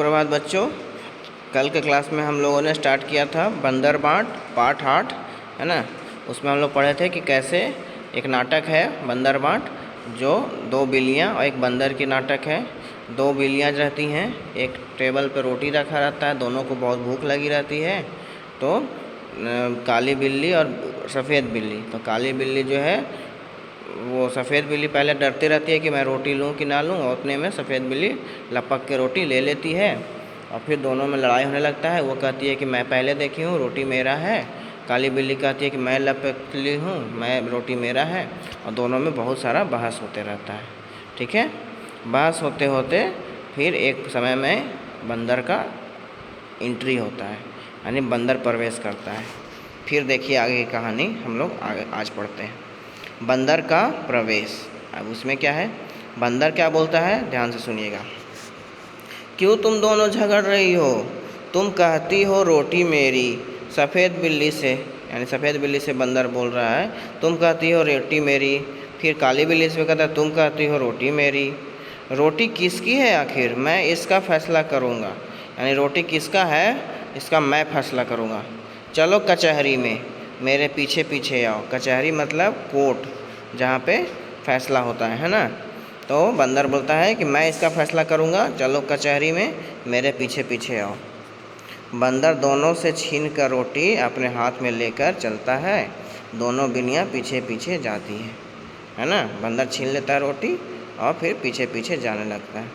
प्रभात बच्चों, कल के क्लास में हम लोगों ने स्टार्ट किया था बंदर बाँट पार्ट 8, है ना। उसमें हम लोग पढ़े थे कि कैसे एक नाटक है बंदर बाँट, जो दो बिल्लियाँ और एक बंदर की नाटक है। दो बिल्लियाँ रहती हैं, एक टेबल पर रोटी रखा रहता है, दोनों को बहुत भूख लगी रहती है। तो काली बिल्ली और सफ़ेद बिल्ली, तो काली बिल्ली जो है वो सफ़ेद बिल्ली पहले डरती रहती है कि मैं रोटी लूँ कि ना लूँ, और उतने में सफ़ेद बिल्ली लपक के रोटी ले लेती है और फिर दोनों में लड़ाई होने लगता है। वो कहती है कि मैं पहले देखी हूँ, रोटी मेरा है। काली बिल्ली कहती है कि मैं लपक ली हूँ, मैं रोटी मेरा है। और दोनों में बहुत सारा बहस होते रहता है। ठीक है, बहस होते होते फिर एक समय में बंदर का एंट्री होता है, यानी बंदर प्रवेश करता है। फिर देखिए आगे की कहानी हम लोग आगे आज पढ़ते हैं। बंदर का प्रवेश। अब उसमें क्या है, बंदर क्या बोलता है, ध्यान से सुनिएगा। क्यों तुम दोनों झगड़ रही हो? तुम कहती हो रोटी मेरी। सफ़ेद बिल्ली से, यानी सफ़ेद बिल्ली से बंदर बोल रहा है, तुम कहती हो रोटी मेरी। फिर काली बिल्ली से कहता है, तुम कहती हो रोटी मेरी। रोटी किसकी है आखिर? मैं इसका फैसला करूँगा। यानी रोटी किसका है, इसका मैं फैसला करूँगा। चलो कचहरी में, मेरे पीछे पीछे आओ। कचहरी मतलब कोर्ट, जहाँ पे फैसला होता है ना। तो बंदर बोलता है कि मैं इसका फैसला करूँगा, चलो कचहरी में, मेरे पीछे पीछे आओ। बंदर दोनों से छीन कर रोटी अपने हाथ में लेकर चलता है। दोनों बिल्लियाँ पीछे पीछे जाती हैं, है ना। बंदर छीन लेता है रोटी और फिर पीछे पीछे जाने लगता है।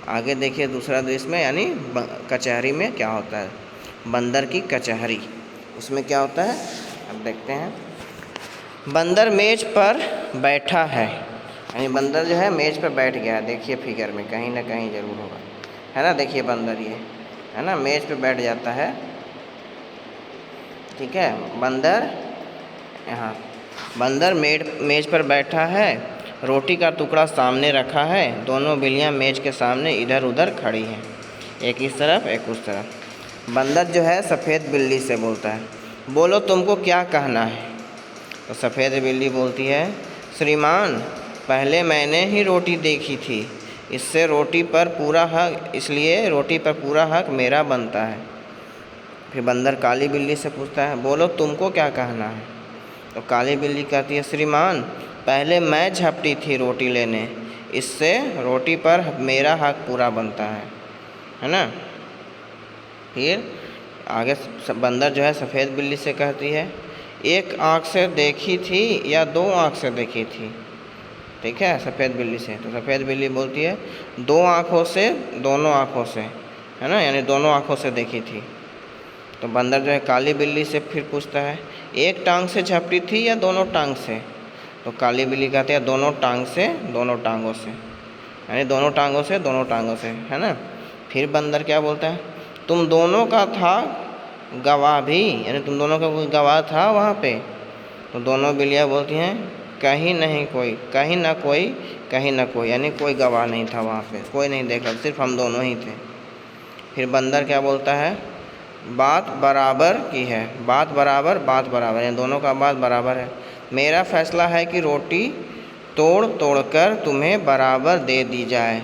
आगे देखिए दूसरा दृश्य में, यानी कचहरी में क्या होता है, बंदर की कचहरी। उसमें क्या होता है अब देखते हैं। बंदर मेज पर बैठा है, यानी बंदर जो है मेज पर बैठ गया है। देखिए फिगर में कहीं ना कहीं ज़रूर होगा, है ना। देखिए बंदर ये, है ना, मेज पर बैठ जाता है। ठीक है, बंदर यहाँ, बंदर मेज पर बैठा है, रोटी का टुकड़ा सामने रखा है। दोनों बिल्लियाँ मेज के सामने इधर उधर खड़ी हैं, एक इस तरफ एक उस तरफ। बंदर जो है सफ़ेद बिल्ली से बोलता है, बोलो तुमको क्या कहना है। तो सफ़ेद बिल्ली बोलती है, श्रीमान, पहले मैंने ही रोटी देखी थी, इसलिए रोटी पर पूरा हक मेरा बनता है। फिर बंदर काली बिल्ली से पूछता है, बोलो तुमको क्या कहना है। तो काली बिल्ली कहती है, श्रीमान, पहले मैं झपटी थी रोटी लेने, इससे रोटी पर मेरा हक पूरा बनता है ना। फिर आगे बंदर जो है सफ़ेद बिल्ली से कहती है, एक आँख से देखी थी या दो आँख से देखी थी। ठीक है, सफ़ेद बिल्ली से। तो सफ़ेद बिल्ली बोलती है, दो आँखों से, दोनों आँखों से, है ना, यानी दोनों आँखों से देखी थी। तो बंदर जो है काली बिल्ली से फिर पूछता है, एक टांग से झपटी थी या दोनों टांग से। तो काली बिल्ली कहती है, दोनों टांग से, दोनों टांगों से, यानी दोनों टांगों से, दोनों टांगों से, है ना। फिर बंदर क्या बोलता है, तुम दोनों का था गवाह भी, यानी तुम दोनों का कोई गवाह था वहाँ पे। तो दोनों बिल्लियाँ बोलती हैं, कहीं नहीं कोई, कहीं ना कोई, कहीं ना कोई, यानी कोई गवाह नहीं था वहाँ पे, कोई नहीं देखा, सिर्फ हम दोनों ही थे। फिर बंदर क्या बोलता है, बात बराबर की है, बात बराबर, यानी दोनों का बात बराबर है। मेरा फैसला है कि रोटी तोड़ तोड़ कर तुम्हें बराबर दे दी जाए।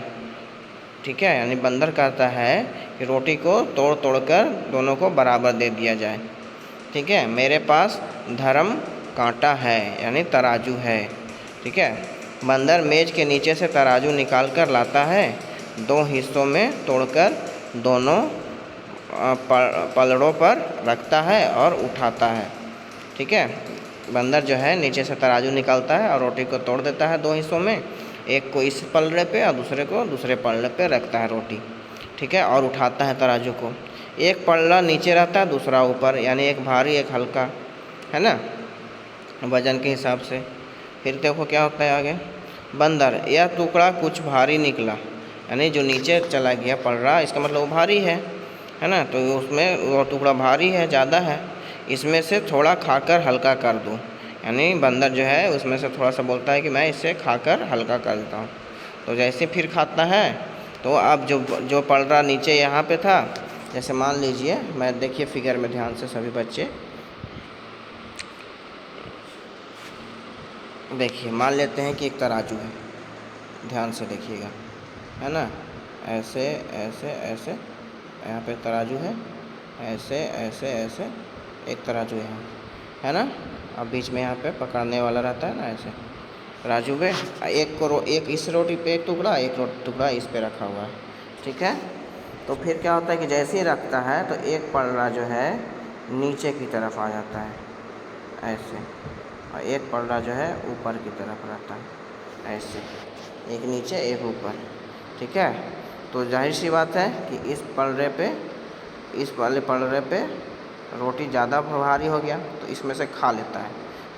ठीक है, यानी बंदर कहता है कि रोटी को तोड़ तोड़ कर दोनों को बराबर दे दिया जाए। ठीक है, मेरे पास धर्म कांटा है, यानी तराजू है। ठीक है, बंदर मेज के नीचे से तराजू निकाल कर लाता है, दो हिस्सों में तोड़कर दोनों पलड़ों पर रखता है और उठाता है। ठीक है, बंदर जो है नीचे से तराजू निकालता है और रोटी को तोड़ देता है दो हिस्सों में, एक को इस पलड़े पे और दूसरे को दूसरे पलड़े पे रखता है रोटी। ठीक है, और उठाता है तराजू को। एक पलड़ा नीचे रहता है, दूसरा ऊपर, यानी एक भारी एक हल्का, है ना, वजन के हिसाब से। फिर देखो क्या होता है आगे, बंदर, यह टुकड़ा कुछ भारी निकला, यानी जो नीचे चला गया पलड़ा, इसका मतलब वो भारी है ना। तो उसमें वो टुकड़ा भारी है, ज़्यादा है, इसमें से थोड़ा खाकर हल्का कर दूँ। यानी बंदर जो है उसमें से थोड़ा सा बोलता है कि मैं इसे खाकर हल्का कर देता हूँ। तो जैसे फिर खाता है, तो अब जो पलड़ा नीचे यहाँ पे था, जैसे मान लीजिए, मैं देखिए फिगर में ध्यान से सभी बच्चे देखिए, मान लेते हैं कि एक तराजू है, ध्यान से देखिएगा, है ना। ऐसे ऐसे ऐसे, यहाँ पे तराजू है, ऐसे ऐसे ऐसे, एक तराजू यहाँ है ना। अब बीच में यहाँ पे पकड़ने वाला रहता है ना, ऐसे राजू पे एक इस रोटी पे एक टुकड़ा, एक टुकड़ा इस पे रखा हुआ है, ठीक है। तो फिर क्या होता है कि जैसे ही रखता है तो एक पलड़ा जो है नीचे की तरफ आ जाता है ऐसे, और एक पलड़ा जो है ऊपर की तरफ रहता है ऐसे, एक नीचे एक ऊपर, ठीक है। तो जाहिर सी बात है कि इस वाले पलड़े पे रोटी ज़्यादा भारी हो गया तो इसमें से खा लेता है।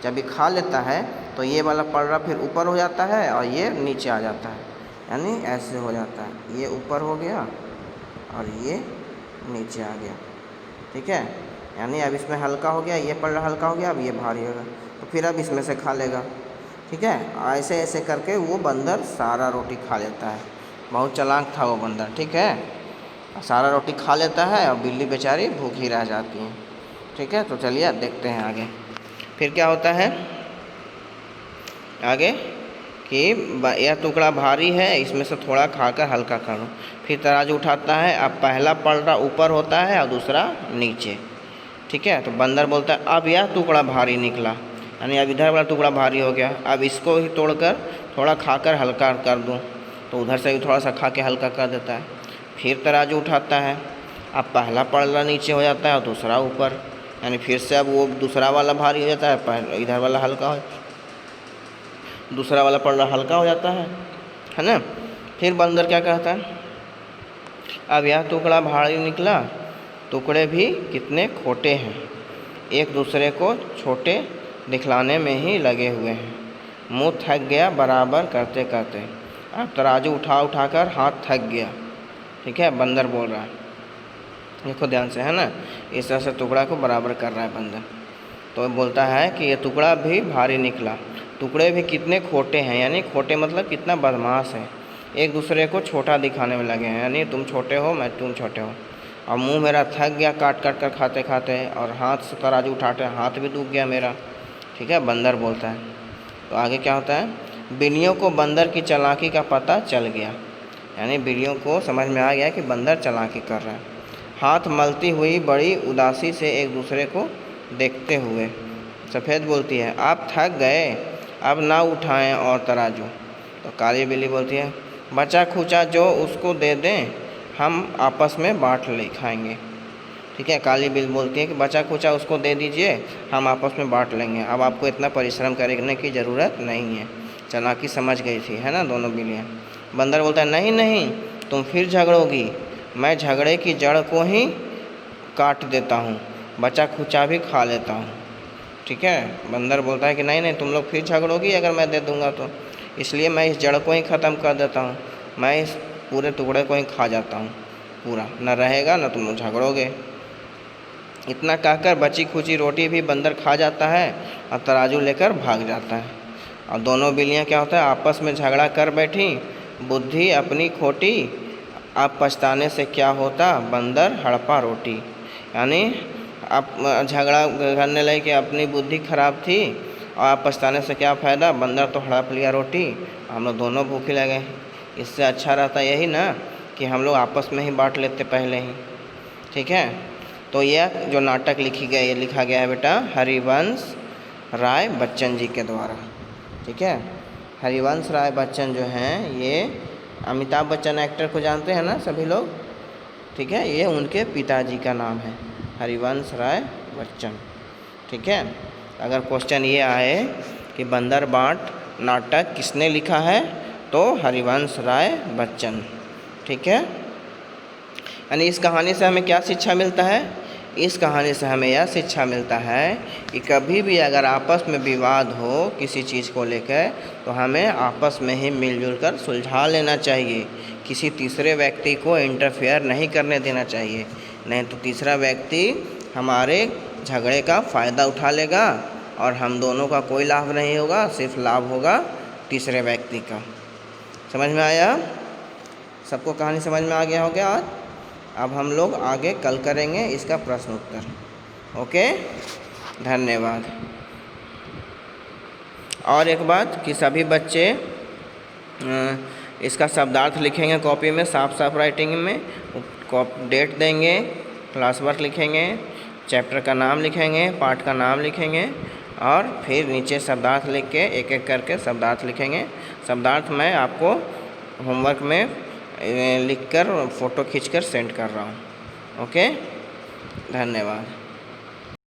जब ये खा लेता है तो ये वाला पलड़ा फिर ऊपर हो जाता है और ये नीचे आ जाता है, यानी ऐसे हो जाता है, ये ऊपर हो गया और ये नीचे आ गया, ठीक है। यानी अब इसमें हल्का हो गया, ये पलड़ा हल्का हो गया, अब ये भारी होगा, तो फिर अब इसमें से खा लेगा, ठीक है। ऐसे ऐसे करके वो बंदर सारा रोटी खा लेता है। बहुत चालाक था वो बंदर, ठीक है। सारा रोटी खा लेता है और बिल्ली बेचारी भूखी रह जाती है, ठीक है। तो चलिए देखते हैं आगे फिर क्या होता है आगे कि यह टुकड़ा भारी है, इसमें से थोड़ा खाकर हल्का कर लो। फिर तराजू उठाता है, अब पहला पलड़ा ऊपर होता है और दूसरा नीचे, ठीक है। तो बंदर बोलता है अब यह टुकड़ा भारी निकला, यानी अब इधर वाला टुकड़ा भारी हो गया, अब इसको ही तोड़कर थोड़ा खाकर हल्का कर दूँ, तो उधर से भी थोड़ा सा खा के हल्का कर देता है। फिर तराजू उठाता है, अब पहला पलड़ा नीचे हो जाता है और दूसरा ऊपर, यानी फिर से अब वो दूसरा वाला भारी हो जाता है, इधर वाला हल्का हो, दूसरा वाला पलड़ा हल्का हो जाता है ना। फिर बंदर क्या कहता है, अब यह टुकड़ा भारी निकला, टुकड़े भी कितने खोटे हैं, एक दूसरे को छोटे दिखलाने में ही लगे हुए हैं, मुँह थक गया बराबर करते करते। अब तराजू उठाकर हाथ थक गया, ठीक है, बंदर बोल रहा है, देखो ध्यान से, है ना। इस तरह से टुकड़ा को बराबर कर रहा है बंदर। तो बोलता है कि ये टुकड़ा भी भारी निकला, टुकड़े भी कितने खोटे हैं, यानी खोटे मतलब कितना बदमाश है, एक दूसरे को छोटा दिखाने में लगे हैं, यानी तुम छोटे हो मैं तुम छोटे हो। और मुंह मेरा थक गया काट काट कर खाते खाते, और हाथ से तराजू उठाते हाथ भी दुख गया मेरा, ठीक है, बंदर बोलता है। तो आगे क्या होता है, बिल्लियों को बंदर की चालाकी का पता चल गया, यानी बिल्लियों को समझ में आ गया कि बंदर चालाकी कर रहा है। हाथ मलती हुई बड़ी उदासी से एक दूसरे को देखते हुए सफ़ेद बोलती है, आप थक गए, अब ना उठाएं और तराजू। तो काली बिल्ली बोलती है, बचा खुचा जो उसको दे दें, हम आपस में बांट ले खाएंगे, ठीक है। काली बिल्ली बोलती है कि बचा खुचा उसको दे दीजिए, हम आपस में बांट लेंगे, अब आपको इतना परिश्रम करने की ज़रूरत नहीं है। चालाकी समझ गई थी, है ना, दोनों बिल्लियाँ। बंदर बोलता है, नहीं नहीं, तुम फिर झगड़ोगी, मैं झगड़े की जड़ को ही काट देता हूँ, बचा खुचा भी खा लेता हूँ, ठीक है। बंदर बोलता है कि नहीं नहीं, तुम लोग फिर झगड़ोगी अगर मैं दे दूँगा तो, इसलिए मैं इस जड़ को ही ख़त्म कर देता हूँ, मैं इस पूरे टुकड़े को ही खा जाता हूँ पूरा, न रहेगा न तुम लोग झगड़ोगे। इतना कहकर बची खुची रोटी भी बंदर खा जाता है और तराजू लेकर भाग जाता है। और दोनों बिल्लियाँ क्या होता है, आपस में झगड़ा कर बैठी, बुद्धि अपनी खोटी, अब पछताने से क्या होता, बंदर हड़पा रोटी, यानी आप झगड़ा करने लगे कि अपनी बुद्धि खराब थी और आप पछताने से क्या फ़ायदा, बंदर तो हड़प लिया रोटी, हम लोग दोनों भूखे लगे। इससे अच्छा रहता यही ना कि हम लोग आपस में ही बांट लेते पहले ही, ठीक है। तो यह जो नाटक लिखा गया है बेटा हरिवंश राय बच्चन जी के द्वारा, ठीक है। हरिवंश राय बच्चन जो हैं ये अमिताभ बच्चन एक्टर को जानते हैं ना सभी लोग, ठीक है, ये उनके पिताजी का नाम है, हरिवंश राय बच्चन, ठीक है। अगर क्वेश्चन ये आए कि बंदर बाट नाटक किसने लिखा है, तो हरिवंश राय बच्चन, ठीक है। यानी इस कहानी से हमें क्या शिक्षा मिलता है, इस कहानी से हमें यह शिक्षा मिलता है कि कभी भी अगर आपस में विवाद हो किसी चीज़ को लेकर, तो हमें आपस में ही मिलजुल कर सुलझा लेना चाहिए, किसी तीसरे व्यक्ति को इंटरफेयर नहीं करने देना चाहिए, नहीं तो तीसरा व्यक्ति हमारे झगड़े का फ़ायदा उठा लेगा और हम दोनों का कोई लाभ नहीं होगा, सिर्फ लाभ होगा तीसरे व्यक्ति का। समझ में आया सबको, कहानी समझ में आ गया हो गया आज। अब हम लोग आगे कल करेंगे इसका प्रश्न उत्तर। ओके, धन्यवाद। और एक बात कि सभी बच्चे इसका शब्दार्थ लिखेंगे कॉपी में साफ साफ राइटिंग में, डेट देंगे, क्लास वर्क लिखेंगे, चैप्टर का नाम लिखेंगे, पाठ का नाम लिखेंगे और फिर नीचे शब्दार्थ लिख के एक एक करके शब्दार्थ लिखेंगे। शब्दार्थ मैं आपको होमवर्क में लिखकर फ़ोटो खींचकर सेंड कर रहा हूँ। ओके, धन्यवाद।